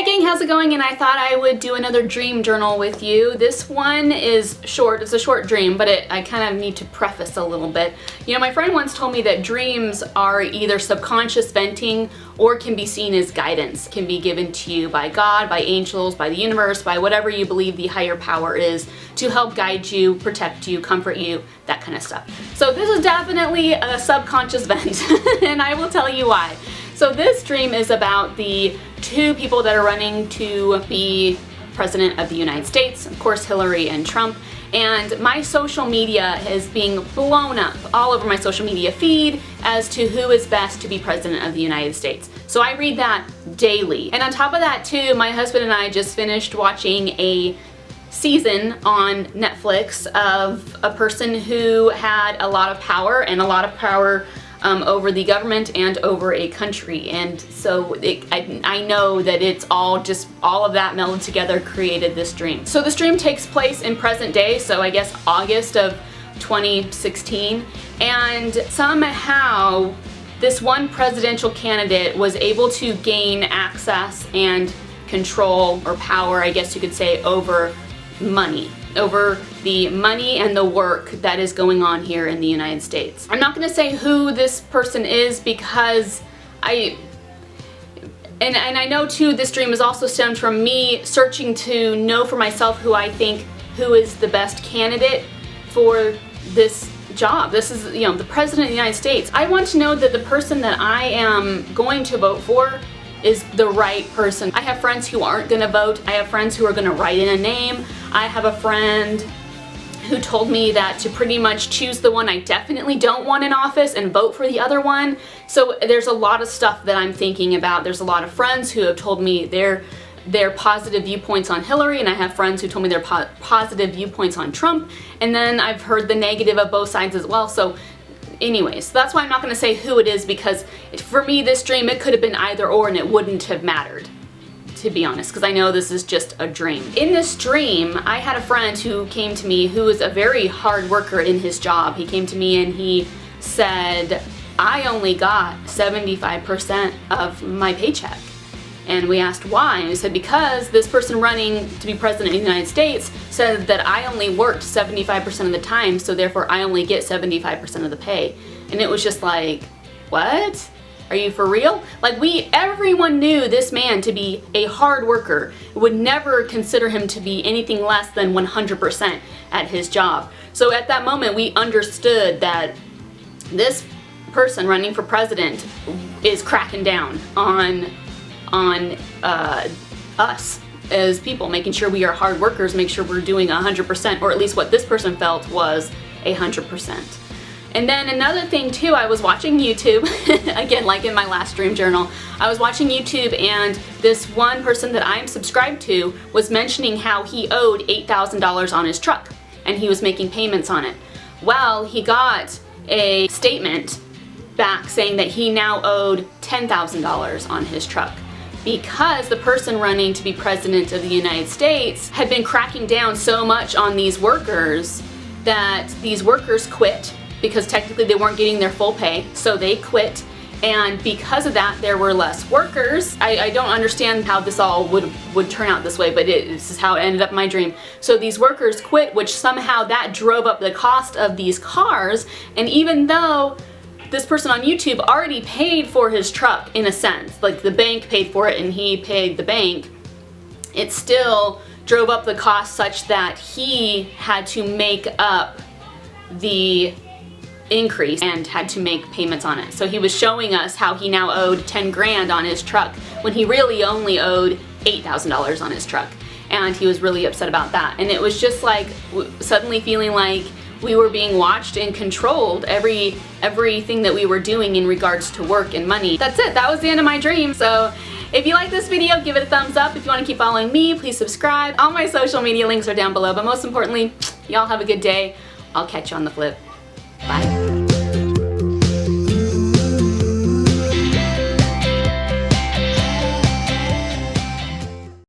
Hey gang, how's it going? And I thought I would do another dream journal with you. This one is short. It's a short dream, but I kind of need to preface a little bit. You know, my friend once told me that dreams are either subconscious venting or can be seen as guidance. Can be given to you by God, by angels, by the universe, by whatever you believe the higher power is to help guide you, protect you, comfort you, that kind of stuff. So this is definitely a subconscious vent, and I will tell you why. So this dream is about the two people that are running to be president of the United States, of course Hillary and Trump, and my social media is being blown up all over my social media feed as to who is best to be president of the United States. So I read that daily. And on top of that too, my husband and I just finished watching a season on Netflix of a person who had a lot of power over the government and over a country, and so I know that it's all of that melded together created this dream. So this dream takes place in present day, so I guess August of 2016, and somehow this one presidential candidate was able to gain access and control, or power I guess you could say, over the money and the work that is going on here in the United States. I'm not going to say who this person is because I know too this dream is also stemmed from me searching to know for myself who is the best candidate for this job. This is, you know, the President of the United States. I want to know that the person that I am going to vote for is the right person. I have friends who aren't gonna vote. I have friends who are gonna write in a name. I have a friend who told me that to pretty much choose the one I definitely don't want in office and vote for the other one. So there's a lot of stuff that I'm thinking about. There's a lot of friends who have told me their positive viewpoints on Hillary, and I have friends who told me their positive viewpoints on Trump, and then I've heard the negative of both sides as well. So anyways, that's why I'm not going to say who it is, because for me this dream, it could have been either or and it wouldn't have mattered, to be honest, because I know this is just a dream. In this dream, I had a friend who came to me who is a very hard worker in his job. He came to me and he said, I only got 75% of my paycheck. And we asked why, and he said because this person running to be president of the United States said that I only worked 75% of the time, so therefore I only get 75% of the pay. And it was just like, what? Are you for real? Like, everyone knew this man to be a hard worker, would never consider him to be anything less than 100% at his job. So at that moment we understood that this person running for president is cracking down on us as people, making sure we are hard workers, make sure we're doing 100%, or at least what this person felt was 100%. And then another thing too, I was watching YouTube, again like in my last dream journal, I was watching YouTube and this one person that I'm subscribed to was mentioning how he owed $8,000 on his truck and he was making payments on it. Well, he got a statement back saying that he now owed $10,000 on his truck, because the person running to be president of the United States had been cracking down so much on these workers that these workers quit, because technically they weren't getting their full pay, so they quit, and because of that there were less workers. I don't understand how this all would turn out this way, but this is how it ended up in my dream. So these workers quit, which somehow that drove up the cost of these cars, and even though this person on YouTube already paid for his truck in a sense, like the bank paid for it and he paid the bank, it still drove up the cost such that he had to make up the increase and had to make payments on it. So he was showing us how he now owed 10 grand on his truck when he really only owed $8,000 on his truck, and he was really upset about that. And it was just like suddenly feeling like we were being watched and controlled, everything that we were doing in regards to work and money. That's it, that was the end of my dream. So if you like this video, give it a thumbs up. If you want to keep following me, please subscribe. All my social media links are down below, but most importantly, y'all have a good day. I'll catch you on the flip. Bye.